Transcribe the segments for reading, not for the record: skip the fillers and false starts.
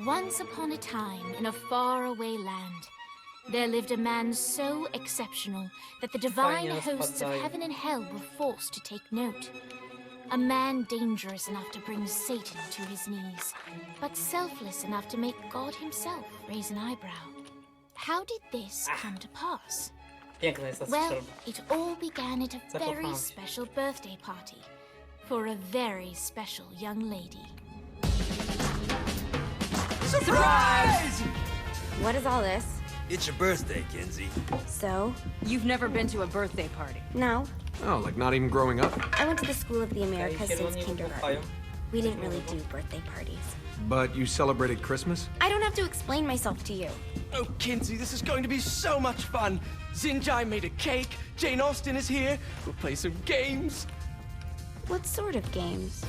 Once upon a time, in a faraway land, there lived a man so exceptional that the divine Fajnie hosts of rozpadają. heaven and hell were forced to take note. A man dangerous enough to bring Satan to his knees, but selfless enough to make God himself raise an eyebrow. How did this come to pass? Piękna jest ta Well, strzelba. it all began at a very Zakochałam się. special birthday party for a very special young lady. Surprise! What is all this? It's your birthday, Kinsey. So? You've never been to a birthday party. No. Oh, like not even growing up? I went to the School of the Americas Okej, since zieloni kindergarten. wybuchają. We didn't really do birthday parties. But you celebrated Christmas? I don't have to explain myself to you. Oh, Kinsey, this is going to be so much fun. Xinjai made a cake. Jane Austen is here. We'll play some games. What sort of games?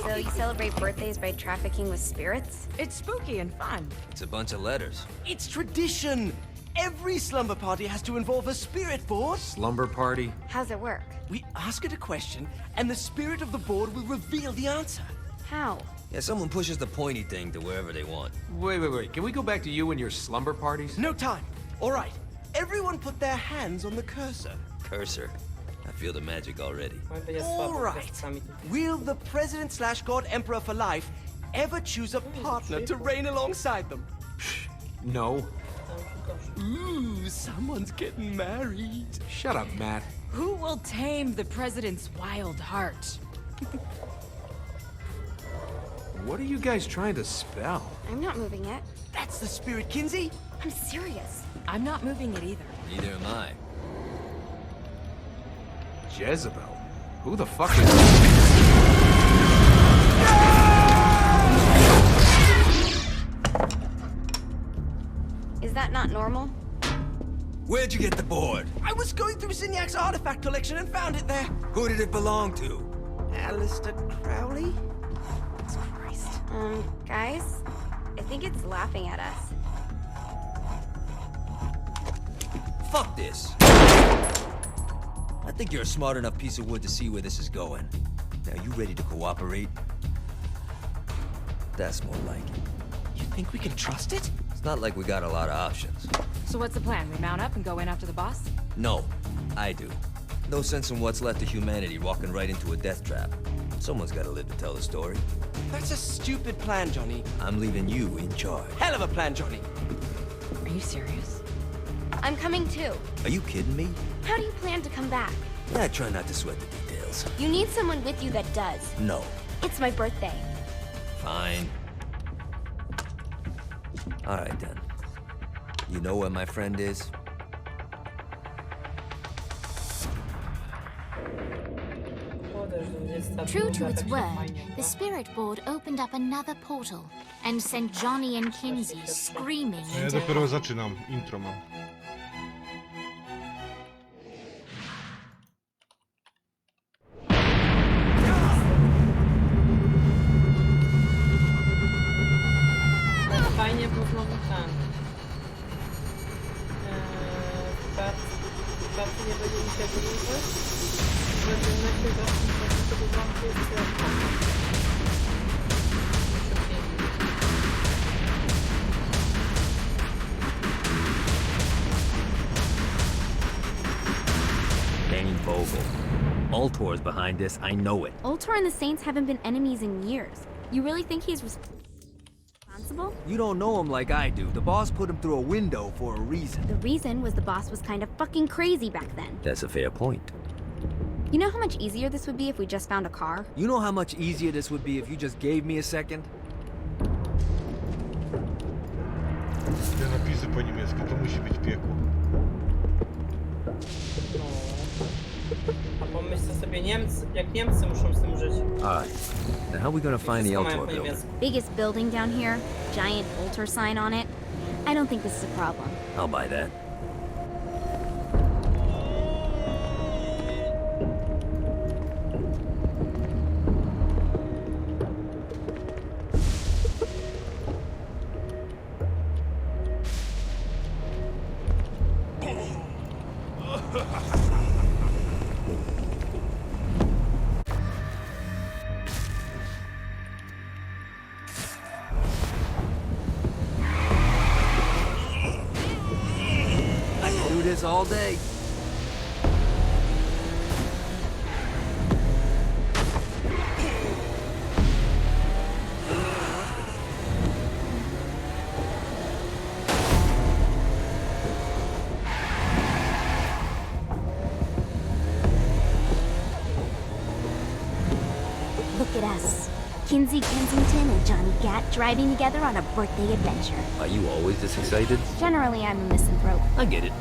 So you celebrate birthdays by trafficking with spirits? It's spooky and fun. It's a bunch of letters. It's tradition. Every slumber party has to involve a spirit board. Slumber party? How's it work? We ask it a question, and the spirit of the board will reveal the answer. How? Yeah, someone pushes the pointy thing to wherever they want. Wait. Can we go back to you and your slumber parties? No time. All right. Everyone put their hands on the cursor. Cursor. I feel the magic already. Oj, będzie All słabo z right. gwiazdkami. Will the president/god emperor for life ever choose a partner to reign alongside them? No. Ooh, someone's getting married. Shut up, Matt. Who will tame the president's wild heart? What are you guys trying to spell? I'm not moving it. That's the spirit, Kinsey. I'm serious. I'm not moving it either. Neither am I. Jezebel? Who the fuck is... Is that not normal? Where'd you get the board? I was going through Zignac's artifact collection and found it there. Who did it belong to? Alistair Crowley? Christ. Guys, I think it's laughing at us. Fuck this. I think you're a smart enough piece of wood to see where this is going. Now, you ready to cooperate? That's more like it. You think we can trust it? It's not like we got a lot of options. So what's the plan? We mount up and go in after the boss? No, I do. No sense in what's left of humanity walking right into a death trap. Someone's gotta live to tell the story. That's a stupid plan, Johnny. I'm leaving you in charge. Hell of a plan, Johnny. Are you serious? I'm coming too. Are you kidding me? How do you plan to come back? Yeah, I try not to sweat the details. You need someone with you that does. No. It's my birthday. Fine. All right, then. You know where my friend is? True to its word, the spirit board opened up another portal and sent Johnny and Kinsey screaming Ja into dopiero hell. zaczynam. Intro mam. Fajnie, bo znowu ten. Pracy nie będzie mi się dłużyć. Będziemy najpierw zacząć sobie zamknąć. Dane Vogel. Ultor's behind this, I know it. Ultor and the Saints haven't been enemies in years. You really think he's responsible? You don't know him like I do. The boss put him through a window for a reason. The reason was the boss was kind of fucking crazy back then. That's a fair point. You know how much easier this would be if we just found a car? You know how much easier this would be if you just gave me a second? Te napisy po niemiecku, to musi być piekło. No. A pomyślcie sobie, jak Niemcy muszą z tym żyć. Alright. Now how are we gonna find the Wszystko mają Ultor po building? niemiecku. Biggest building down here, giant Ultor sign on it. I don't think this is a problem. I'll buy that. this all day. Look at us. Kinsey Kensington and Johnny Gat driving together on a birthday adventure. Are you always this excited? Generally, I'm a misanthrope. I get it.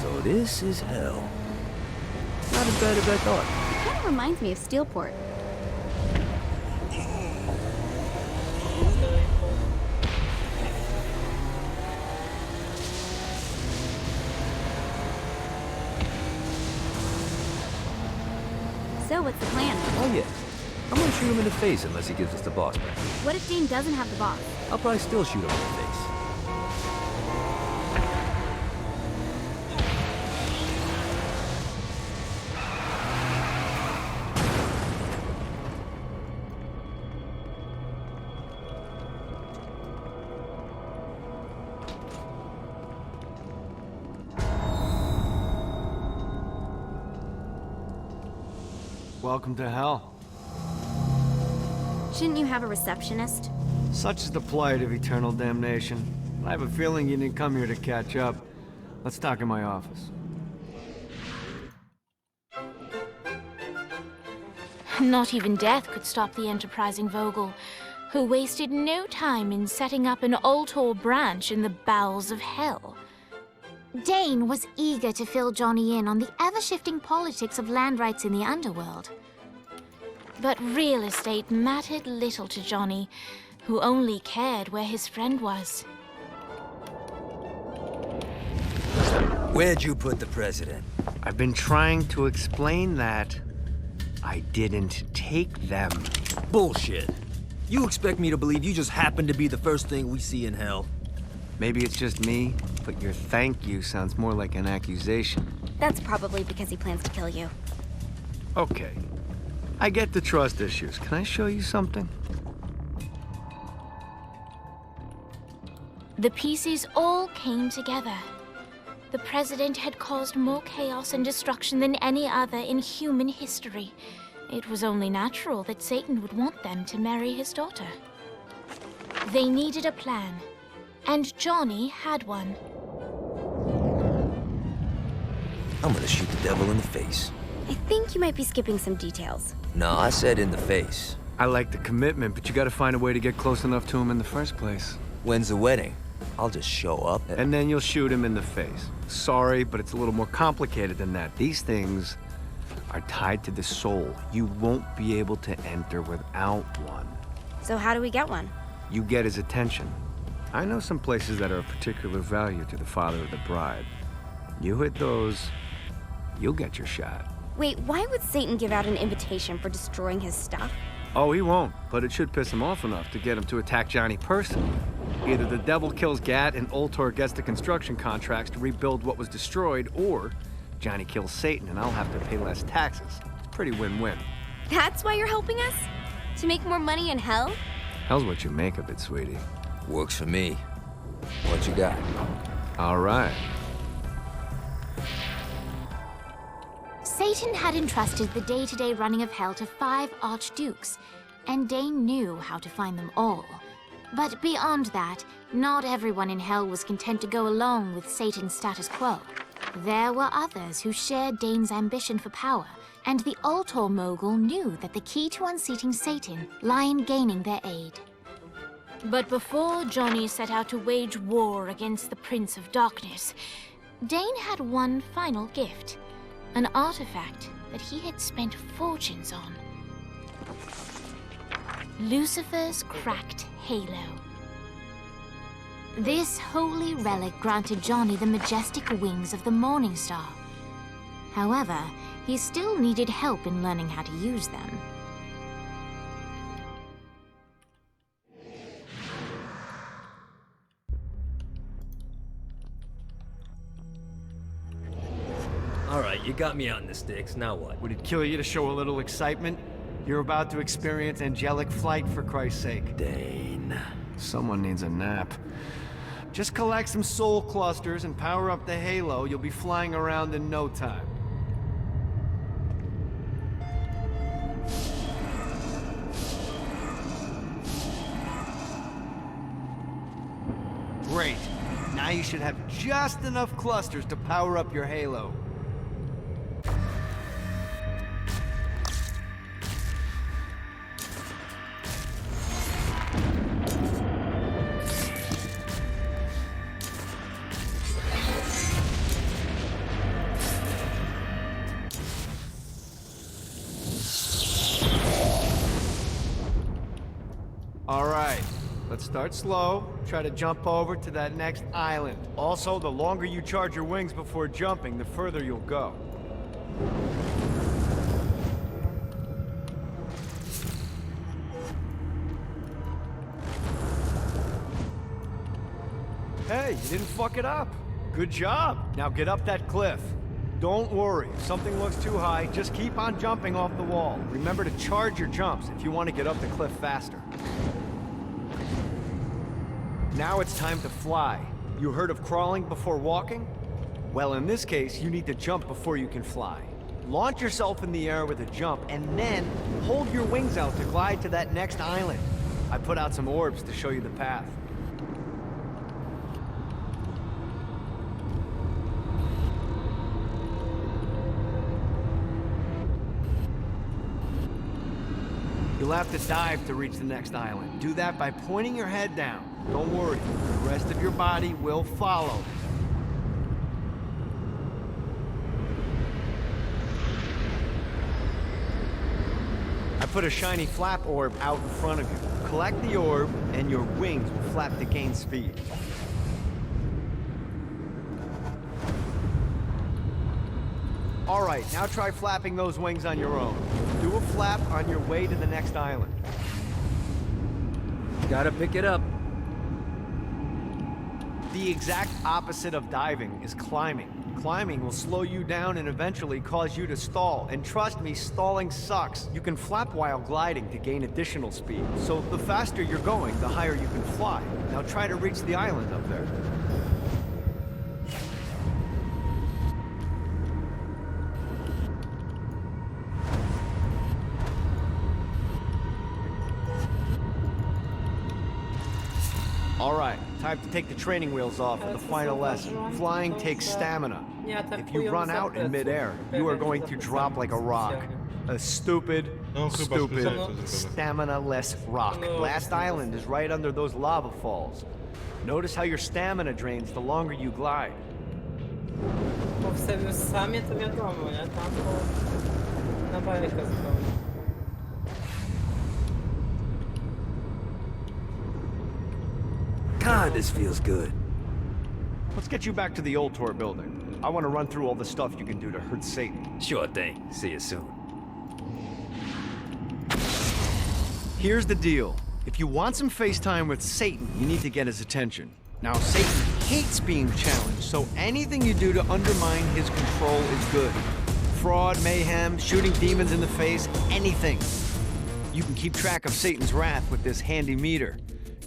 So this is hell. Not as bad as I thought. It kind of reminds me of Steelport. So, what's the plan? Oh yeah. I'm gonna shoot him in the face unless he gives us the boss back. What if Dane doesn't have the boss? I'll probably still shoot him in the face. Welcome to hell. Shouldn't you have a receptionist? Such is the plight of eternal damnation. I have a feeling you didn't come here to catch up. Let's talk in my office. Not even death could stop the enterprising Vogel, who wasted no time in setting up an Ultor branch in the bowels of hell. Dane was eager to fill Johnny in on the ever-shifting politics of land rights in the underworld. But real estate mattered little to Johnny, who only cared where his friend was. Where'd you put the president? I've been trying to explain that. I didn't take them. Bullshit. You expect me to believe you just happened to be the first thing we see in hell? Maybe it's just me, but your thank you sounds more like an accusation. That's probably because he plans to kill you. Okay. I get the trust issues. Can I show you something? The pieces all came together. The president had caused more chaos and destruction than any other in human history. It was only natural that Satan would want them to marry his daughter. They needed a plan, and Johnny had one. I'm gonna shoot the devil in the face. I think you might be skipping some details. No, I said in the face. I like the commitment, but you gotta find a way to get close enough to him in the first place. When's the wedding? I'll just show up. And then you'll shoot him in the face. Sorry, but it's a little more complicated than that. These things are tied to the soul. You won't be able to enter without one. So how do we get one? You get his attention. I know some places that are of particular value to the father of the bride. You hit those, you'll get your shot. Wait, why would Satan give out an invitation for destroying his stuff? Oh, he won't, but it should piss him off enough to get him to attack Johnny personally. Either the devil kills Gat and Ultor gets the construction contracts to rebuild what was destroyed, or Johnny kills Satan and I'll have to pay less taxes. Pretty win-win. That's why you're helping us? To make more money in hell? Hell's what you make of it, sweetie. Works for me. What you got? All right. Satan had entrusted the day-to-day running of hell to 5 archdukes, and Dane knew how to find them all. But beyond that, not everyone in hell was content to go along with Satan's status quo. There were others who shared Dane's ambition for power, and the Ultor mogul knew that the key to unseating Satan lay in gaining their aid. But before Johnny set out to wage war against the Prince of Darkness, Dane had one final gift. An artifact that he had spent fortunes on. Lucifer's cracked halo. This holy relic granted Johnny the majestic wings of the Morning Star. However, he still needed help in learning how to use them. right, you got me out in the sticks, now what? Would it kill you to show a little excitement? You're about to experience angelic flight, for Christ's sake. Dane. Someone needs a nap. Just collect some soul clusters and power up the halo. You'll be flying around in no time. Great. Now you should have just enough clusters to power up your halo. All right, let's start slow. Try to jump over to that next island. Also, the longer you charge your wings before jumping, the further you'll go. Hey, you didn't fuck it up. Good job. Now get up that cliff. Don't worry, if something looks too high, just keep on jumping off the wall. Remember to charge your jumps if you want to get up the cliff faster. Now it's time to fly. You heard of crawling before walking? Well, in this case, you need to jump before you can fly. Launch yourself in the air with a jump, and then hold your wings out to glide to that next island. I put out some orbs to show you the path. You'll have to dive to reach the next island. Do that by pointing your head down. Don't worry, the rest of your body will follow. I put a shiny flap orb out in front of you. Collect the orb, and your wings will flap to gain speed. All right, now try flapping those wings on your own. Do a flap on your way to the next island. Gotta pick it up. The exact opposite of diving is climbing. Climbing will slow you down and eventually cause you to stall. And trust me, stalling sucks. You can flap while gliding to gain additional speed. So the faster you're going, the higher you can fly. Now try to reach the island up there. All right, time to take the training wheels off for the final lesson. Flying takes stamina. If you run out in midair, you are going to drop like a rock. A stupid, stamina-less rock. Last island is right under those lava falls. Notice how your stamina drains the longer you glide. Sami to wiadomo, nie? Tam to na bajkę zupełnie. God, this feels good. Let's get you back to the old tour building. I want to run through all the stuff you can do to hurt Satan. Sure thing. See you soon. Here's the deal. If you want some FaceTime with Satan, you need to get his attention. Now, Satan hates being challenged, so anything you do to undermine his control is good. Fraud, mayhem, shooting demons in the face, anything. You can keep track of Satan's wrath with this handy meter.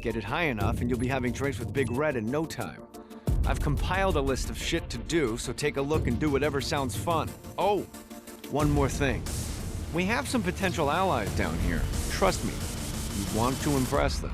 Get it high enough and you'll be having drinks with Big Red in no time. I've compiled a list of shit to do, so take a look and do whatever sounds fun. Oh, one more thing. We have some potential allies down here. Trust me, you want to impress them.